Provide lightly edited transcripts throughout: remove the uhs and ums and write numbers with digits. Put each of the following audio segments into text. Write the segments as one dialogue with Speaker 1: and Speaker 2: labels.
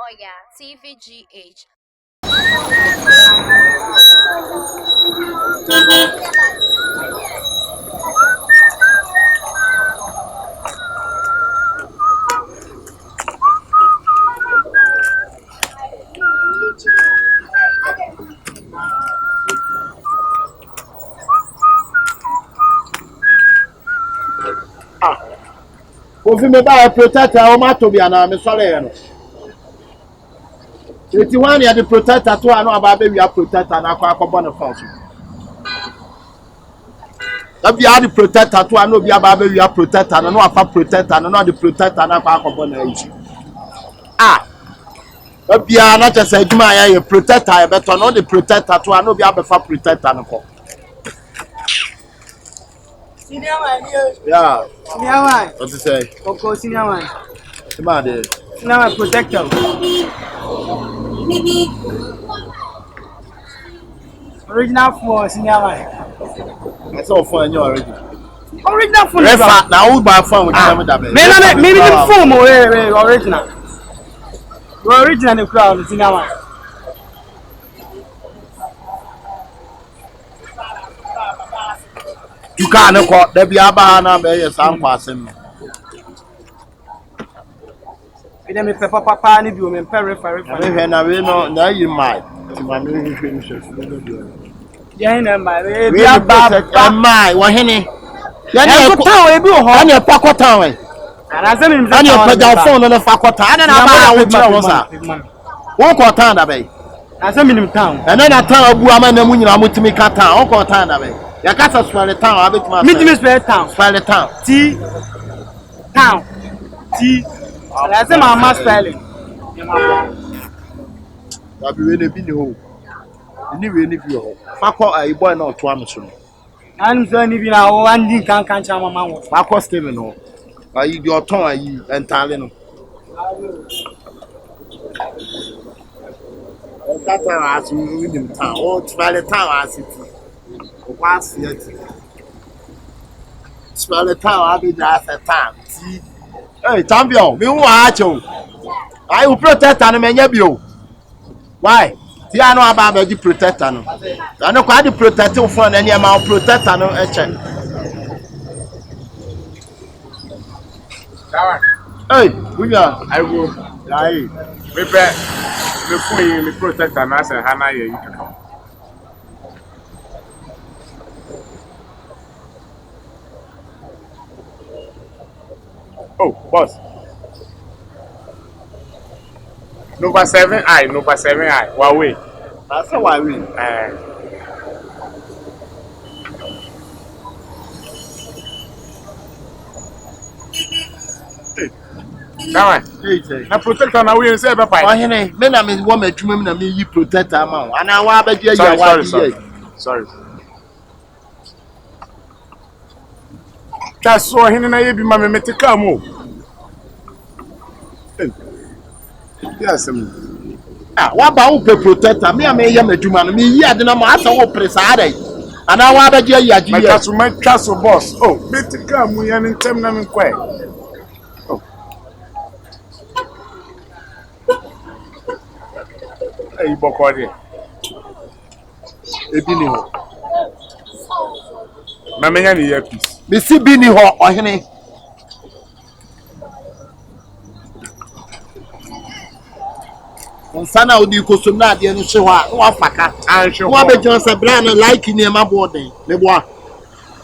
Speaker 1: Oya, TVGH.
Speaker 2: Ofi me ba protector o ma to bia na me sole no. Eti wan ya the protector to anu aba be wi protector na akọ no fa so. Da bia the protector to anu obi aba be wi protector no afa protector no the protector na akọ na eji. Ah. Da bia na chese adwuma ya protector e beto no the protector to anu obi aba fa protector no ko.
Speaker 3: Senior man here.
Speaker 2: Yeah.
Speaker 3: Senior man.
Speaker 2: What to say?
Speaker 3: Okay, senior man.
Speaker 2: Somebody.
Speaker 3: Senior man protector. Original for senior man.
Speaker 2: I saw phone you already.
Speaker 3: Original phone.
Speaker 2: Refa na who buy phone with them that.
Speaker 3: Maybe the phone original. The original the crowd senior man.
Speaker 2: You can't call there be aba na be yes am kwasem.
Speaker 3: We dem papa ni bi o me refa.
Speaker 2: Na we na we no na you my. Ti ma me hwe ni so.
Speaker 3: Yeah, na my.
Speaker 2: We aba my wo hene. Ya na
Speaker 3: ko town e bi o ho.
Speaker 2: Na pa ko town e.
Speaker 3: Ana se mi
Speaker 2: na pa ja phone no fa ko town. Na ba wo tira wo sa. Wo ko town da be.
Speaker 3: Na se mi nim town.
Speaker 2: Na town abu ama na mu nyina mutimi ka town. Wo ko town da be. Ya ka sa swale town abetima.
Speaker 3: Me dim swale town.
Speaker 2: Swale town.
Speaker 3: T town. T. I say my mass spelling.
Speaker 2: Abi we na bi ni ho. Ni we ni bi ho. Fa ko ai boy na oto am so no.
Speaker 3: I'm so ni bi na o andi kan chama man wo.
Speaker 2: Fa ko Steven no. Ayi di oton ayi entale no. Tata asu we nim town. O twale town asiti. O kwa asiati. Twale town abi da asa town. Hey, champion, me wa acho. I will protect and menya bio. Why? Ti anu aba be di protector no. Anu kwa di protective phone any ma protector no e che. Hey, William,
Speaker 4: I will.
Speaker 2: Aye.
Speaker 4: Prepare the phone, the protector, and I say, Hannah, you can come. Oh, boss. Number 7I, number 7I. Huawei.
Speaker 2: That's why we.
Speaker 4: That one.
Speaker 2: Hey,
Speaker 4: Na protector na we say be
Speaker 2: oh,
Speaker 4: fine.
Speaker 2: hene, me na me wo madwuma me na me yi protector ma. Ana wa ba dia ya wa dia.
Speaker 4: Sorry. That's so hene na ye bi ma me metika mo. Yes,
Speaker 2: Ah, wa ba wo pe protector me am ye madwuma no me yi ade na mo asa wo presa adai. Ana wa ba dia ya ji ye.
Speaker 4: my castle boss. Oh, metika mo yan ntem na me kwai. Oh. Hey, bokodi.
Speaker 2: Ebi ni ho.
Speaker 4: Na menya ni earpiece.
Speaker 2: Me si bi ni ho ohene. Onsana odi kosom na ade no hye ho a wa faka.
Speaker 4: Anhwe
Speaker 2: Wa be jon se bra na like ni ma boden. Me boa.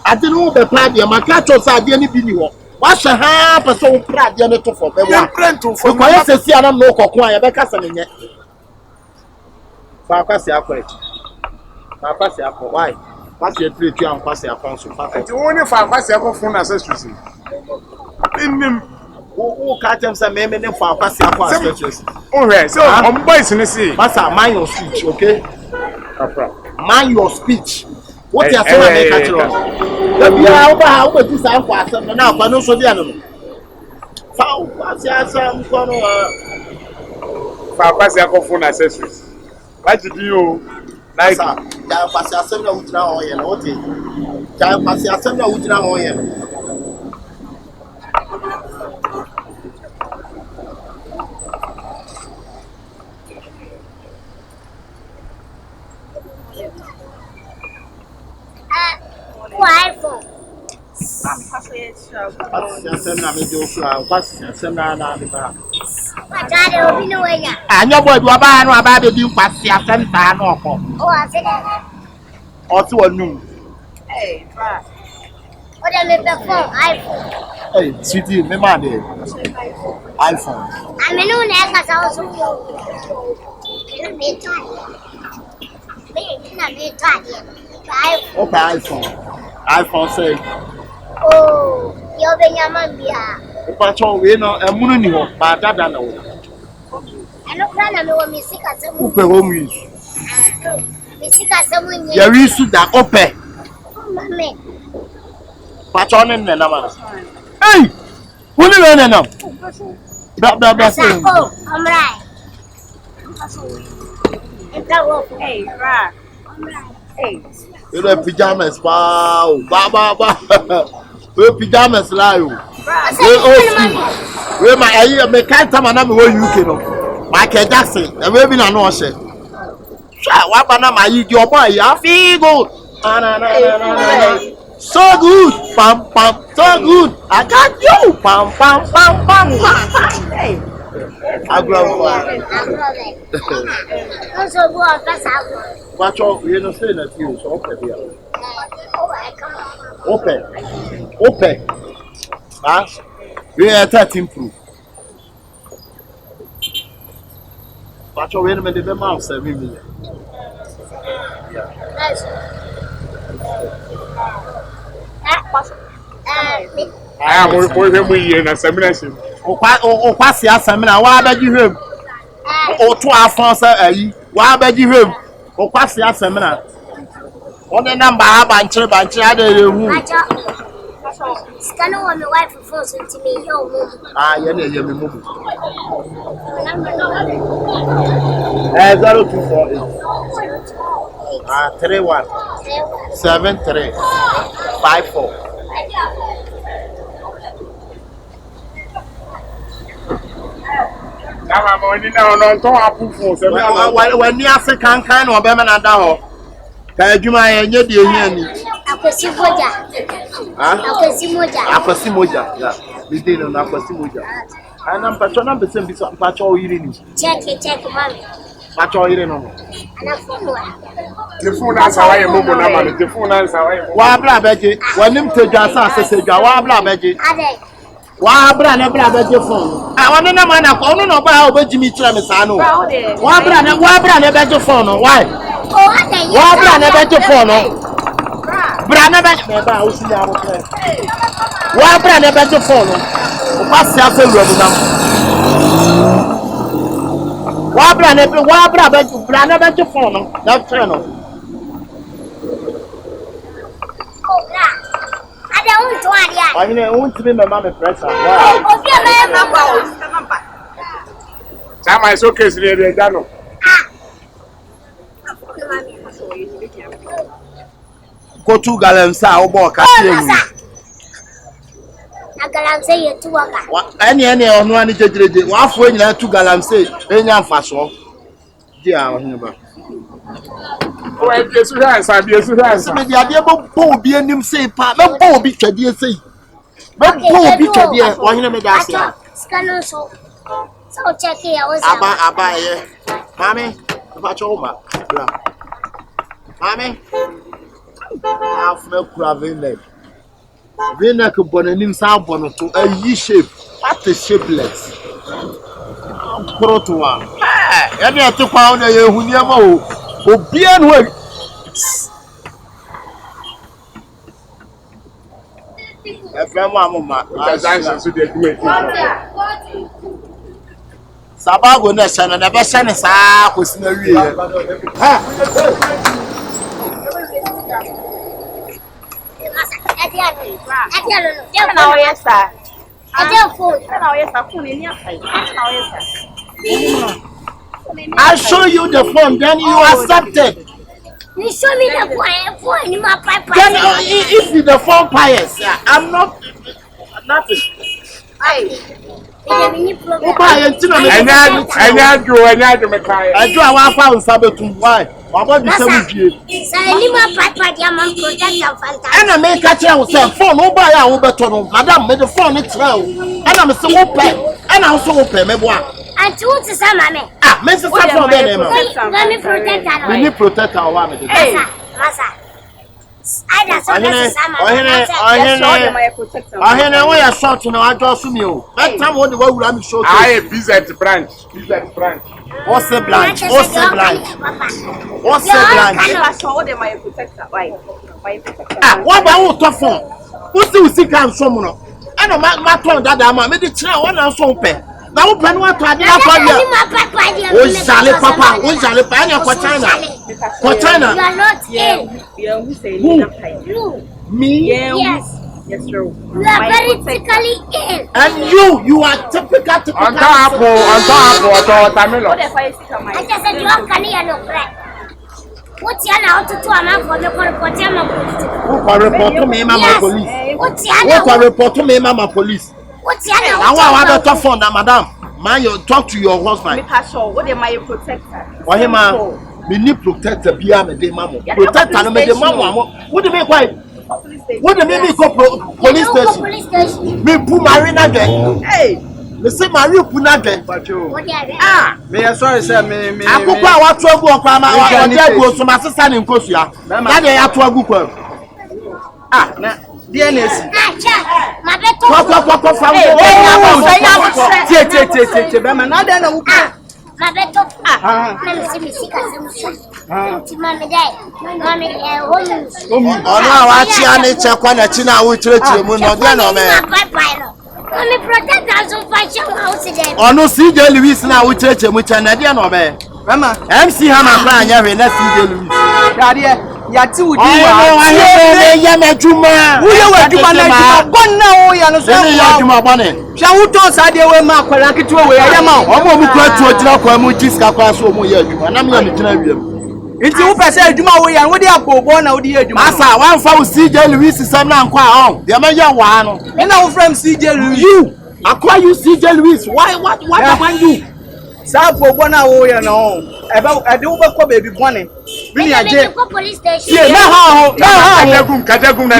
Speaker 2: Ade no be pa de ma ka cho sa ade ni bi ni ho. Wa hye ha pe so wo pra ade no to fo be boa.
Speaker 4: Prento
Speaker 2: For ko yese si anam no kokon a ye be kasa ne nye. Fa kwase akore. Fa kwase akọ why? Kwase treat you an kwase akọ so fa.
Speaker 4: Ati woni fa kwase ko phone accessories. Inim
Speaker 2: Who catch them say me ne fa kwase akọ accessories.
Speaker 4: ohwe so on boys ni see.
Speaker 2: Master, mind your speech, okay?
Speaker 4: Afra.
Speaker 2: Mind your speech. What you are saying, make catch you. If you are over, how about this? I'm passing now. But no, so they are no. Foul, what's your son?
Speaker 4: Fa kwase ko phone accessories. What did you like?
Speaker 2: Ya pass your son out now on you. What is? Ya pass your son out now on you. Asem na me do so a kwasi asem na na me ba.
Speaker 5: Atade obi no wanya.
Speaker 2: Anya boy do aba no aba be di kwasi asem ta na okọ.
Speaker 5: O ase de.
Speaker 2: O ti wonum.
Speaker 3: Hey, fa.
Speaker 5: O de me pe phone iPhone.
Speaker 2: Hey, sweetie, me ma de. iPhone.
Speaker 5: Amenu na ka sa so. Kena me to. Me na me to ade. iPhone.
Speaker 2: Okay, iPhone. iPhone say.
Speaker 5: Oh, yo Benjamin bia.
Speaker 2: Pa cho we no emunu ni ho, ba dada na wo.
Speaker 5: Ano kra na me wo misika se mu.
Speaker 2: Upe home use.
Speaker 5: Misika se mu nyi.
Speaker 2: Yeri su da ope.
Speaker 5: Mame.
Speaker 2: Pa cho ne na ma. Hey! Woni we na na. Bra say.
Speaker 5: Oh, amrai. Entra wo.
Speaker 3: Hey, fa. Hey.
Speaker 2: You know pajamas, wow. Ba. We pajamas la yo. We my ayi me kan time na me wo UK no. Michael Jackson, e we bi na no hye. Sha wa ba na my yi di obo ya feel good. Na. So good. Pam. So good. I got you. Pam.
Speaker 3: Hey.
Speaker 2: Agro.
Speaker 5: No so go on pasa.
Speaker 2: What you know say that you so okay there. Open. Ah, we are 13 proof. But you wait a minute, the mouse 7 million.
Speaker 4: Ah, mo ye na semination.
Speaker 2: O kwasi asamina wa abaji hwem. O to afon sa ayi, wa abaji hwem. O kwasi asamina. One number ba nchire ade ehu.
Speaker 5: Scan on my wife phone so to me yo move.
Speaker 2: Ah, ye na ye me move.
Speaker 5: Number
Speaker 2: 0248. 31 73 54.
Speaker 4: Na ma ni na no to apufu se me
Speaker 2: When ni ase kankan na obema na da ho. Ka adwuma ye nye de ehia ni.
Speaker 5: Akwesi moja.
Speaker 2: Akwesi moja. Yeah. We dey no akwesi moja. Ana mpacho na mbese mbisa mpacho oyire ni.
Speaker 5: Check mami.
Speaker 2: Mpacho oyire no.
Speaker 5: Ana phone wa.
Speaker 4: the phone answer why mo na ma the phone answer why
Speaker 2: Wa bra beje, wanim tedwa sa asesejwa wa bra beje.
Speaker 5: Ade.
Speaker 2: Wa bra na bra beje phone. Ah, wonu na ma na ko, onu no ba obejimi kire me sa no. Wa bra na beje phone no. Why?
Speaker 5: Oh, ade.
Speaker 2: Wa bra na beje phone no. Bra na beje me ba o si ya mo kire. Wa bra na beje phone no. O pa si afa wura mu na. Wa bra na beje phone no. Na kire no.
Speaker 5: Oh, bra. Ade un to ade.
Speaker 2: Ayine won tibi me ma me pressure. Wow.
Speaker 5: Obi me mama o.
Speaker 4: Chama is okay si dey da no.
Speaker 2: Go to galamsa obo ka tie mu.
Speaker 5: Na galamse ye tu waka.
Speaker 2: Ene onu ani jejereje. Wa afo nyina tu galamse enya mfaso. Di a ohene ba.
Speaker 4: O e Yesu answer
Speaker 2: Me dia de bo obi anim sei pa. Me bo obi twade sei. Me bo obi twade ohene me da se.
Speaker 5: Scan so. So check here was.
Speaker 2: Aba ye. Mami, ba cho ma. Bra. Mami. Afme kura vineg. Vineg bonanim sa bono to a yi shape. What is shapeless? Protoa. Eh, ene atukwa na ye hu niam o. Obi an we. Efrem amuma.
Speaker 4: Transaction so dey do it.
Speaker 2: Sabago na shana na be shane sa kosi na wie. Ha. I show you the phone, then you accept it.
Speaker 5: You show me the phone in my pipe.
Speaker 2: Then if the phone pious, I'm not nothing.
Speaker 4: Enya do me kai.
Speaker 2: I do a 1,000 sabetum. Why? Waba bi se wudie.
Speaker 5: Say ni ma papa dia man protect and fanta.
Speaker 2: Ana me ka kire wo say phone wo ba ya wo beto no. Madam me the phone ni kire wo. Ana me se wo pe. Ana wo so wo pe me bo a.
Speaker 5: Anti wo ti sa ma me.
Speaker 2: Ah, me se sa phone be na ma.
Speaker 5: Let me protect her.
Speaker 2: Me ni protect her wa me de.
Speaker 5: Masa. Ada so na sa ma.
Speaker 2: Ahene wo ya short na wa jo su mi o. That time wo de wa wura mi show.
Speaker 4: Aye, BZ branch.
Speaker 2: What's the blanche?
Speaker 5: What say blanche?
Speaker 2: Ah, what about what phone? What's the sick and someone? I know my phone that I'm a medical one and so pay. Now, open what I did not for you. Oh, Sally Papa, who's Sally Panya for China? For China.
Speaker 5: You are not ill.
Speaker 2: Who? Me?
Speaker 5: Yes. Yes, sir. You are very physically ill.
Speaker 2: And you are typical.
Speaker 4: On top of Tamilo.
Speaker 5: I just said you are canny no bread. What's your now to a man for the report to me, Mamma Police? What's your
Speaker 2: report to me, Mamma Police?
Speaker 5: What's your
Speaker 2: now? I want to phone, Madam. Man, you talk to your husband.
Speaker 6: What am I protector?
Speaker 2: Why him, me need protector beyond the mamma. Protector, no, the mamma. What do you mean, why? What do you mean, go police station? Me, put Marina again. Hey, me say Mario Punade. Ah,
Speaker 3: Me sorry sir me.
Speaker 2: Akoko wa to agu okwa ma o de agu so ma sesa ne nkosua. Na de ya to agu kwa.
Speaker 3: Ah, na DNS.
Speaker 5: My better.
Speaker 2: Kwa from
Speaker 3: Tie be man na de na wo.
Speaker 5: My better. Let me see me sick as Mommy die. Mommy home.
Speaker 2: Ono awa chi ani che kwa na chi na wo chire mu no de no me.
Speaker 5: Mommy protect us from fashion house again.
Speaker 2: Ono CJ Louis na wo chire mu cha na de no be.
Speaker 3: Mama,
Speaker 2: MC Hammer kra anya hwe na CJ Louis.
Speaker 3: Dadie, ya ti wudi wa.
Speaker 2: Ayo ya meduma.
Speaker 3: Wo ye waduma na juma gonna wo ya no so.
Speaker 2: Ni ya juma bone.
Speaker 3: Hwa wo to sa de we ma kwara ketewa we ya ma.
Speaker 2: Omo mu kra tu ojira kwa mu jiska kwa so mu ya juma. Na me ya me jina wiem.
Speaker 3: Nti wo pese adwuma wo ya wo de abobo na wo de adwuma.
Speaker 2: Masa wan fa wo CJ Louis sam na nkwa on. De ma ya wa no.
Speaker 3: Me na wo from CJ Louis.
Speaker 2: You akwa you CJ Louis. Why what am you?
Speaker 3: Sa abobo na wo ya no. Ebe ade wo be ko baby bone. Bi ni aje.
Speaker 5: Police station.
Speaker 3: Ye na ha ho.
Speaker 4: Kajagum na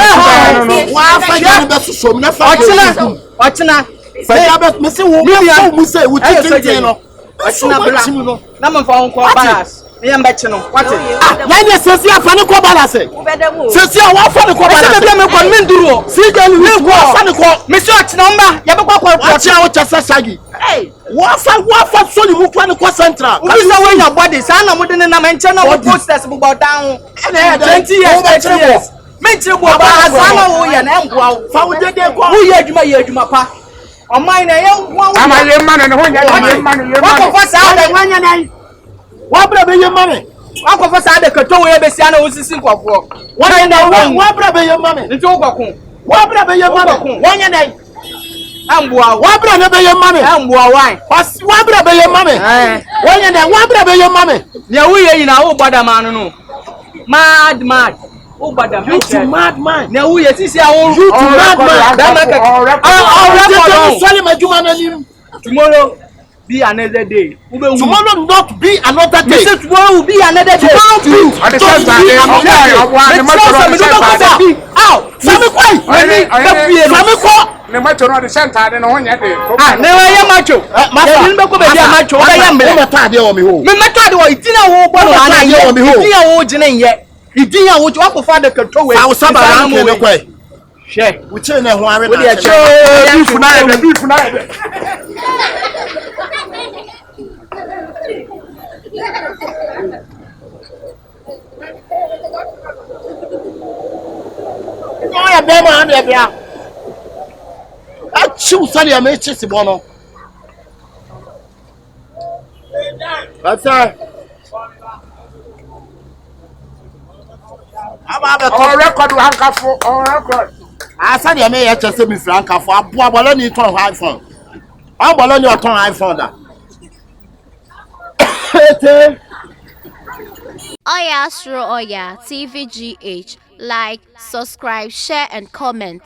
Speaker 4: no.
Speaker 2: Wa fa ya be so me na fa.
Speaker 3: Ochina.
Speaker 2: Fa ya be me se wo mu se wo titin no.
Speaker 3: Ochina bra. Na me fa won ko bias. Me am beche no. What?
Speaker 2: Ya ni sesi afa ne ko balance. Sesi a wa fa ne ko balance.
Speaker 3: Se be me ko min duro.
Speaker 2: Si gani we ko fa ne ko.
Speaker 3: Me se ochina mba. Ya be kwa kwa.
Speaker 2: Ochina wo chesa sagi.
Speaker 3: Hey.
Speaker 2: Wa fa so ni mu kwa ne ko central.
Speaker 3: Ubi sa we your body. Sa na mo de na menche na wo posters bu go down. 20 years. Me chire bo ba sa na wo ya na engwa wo.
Speaker 2: Fa wo dede ko.
Speaker 3: Wo ye adwuma pa. Oman na ye wo.
Speaker 4: Ama ye man no ho nya ye man.
Speaker 3: Wa ko fa sa da nwanya nan.
Speaker 2: Wa bra be ye mame.
Speaker 3: Wa ko fa sa da kato we be sia na wo sisi nkofo.
Speaker 2: Wa bra be ye mame.
Speaker 3: Nti wo gwakon.
Speaker 2: Wa bra be ye mame. Wa nya dai.
Speaker 3: Ambua
Speaker 2: Wa bra ne be ye mame.
Speaker 3: ambua wan.
Speaker 2: Wa bra be ye mame. Wa nya dai wa bra be ye mame.
Speaker 3: Ne wo ye yina wo boda man no. Mad. Wo boda man.
Speaker 2: You mad man.
Speaker 3: Ne wo ye sisi a wo.
Speaker 2: You mad man.
Speaker 3: That man.
Speaker 2: Sorry my juma na nim.
Speaker 3: Tomorrow be another day.
Speaker 2: Tomorrow not be another day.
Speaker 3: Say tomorrow will be another day.
Speaker 2: Tomorrow be.
Speaker 4: At the same time,
Speaker 2: Sami kwai. Sami ko.
Speaker 4: Ne macho no the center no ho nya de.
Speaker 3: Ah, ne wa ya macho.
Speaker 2: Masa.
Speaker 3: Ni be ko be dia macho. Ba ya mbe.
Speaker 2: Me ta de o mi ho.
Speaker 3: Me meto de wo itina wo bo no ana ye o mi ho. Itina wo jine ye. Itina wo wa ko fa de kato we.
Speaker 2: Fa wo saba ran ke ne kwai.
Speaker 3: She.
Speaker 2: We che na ho are na.
Speaker 3: We dey
Speaker 4: Beef na e.
Speaker 2: No ya be ma na bia. Achiu sali ya me chisi bono. Asa. Aba be
Speaker 4: On record hankafo, on record.
Speaker 2: Asa de me ya chese mi frankafo abo abolo ni ton iPhone. Abolo ni o ton iPhone da.
Speaker 1: Oya Astro Oya TVGH. Like, subscribe, share, and comment.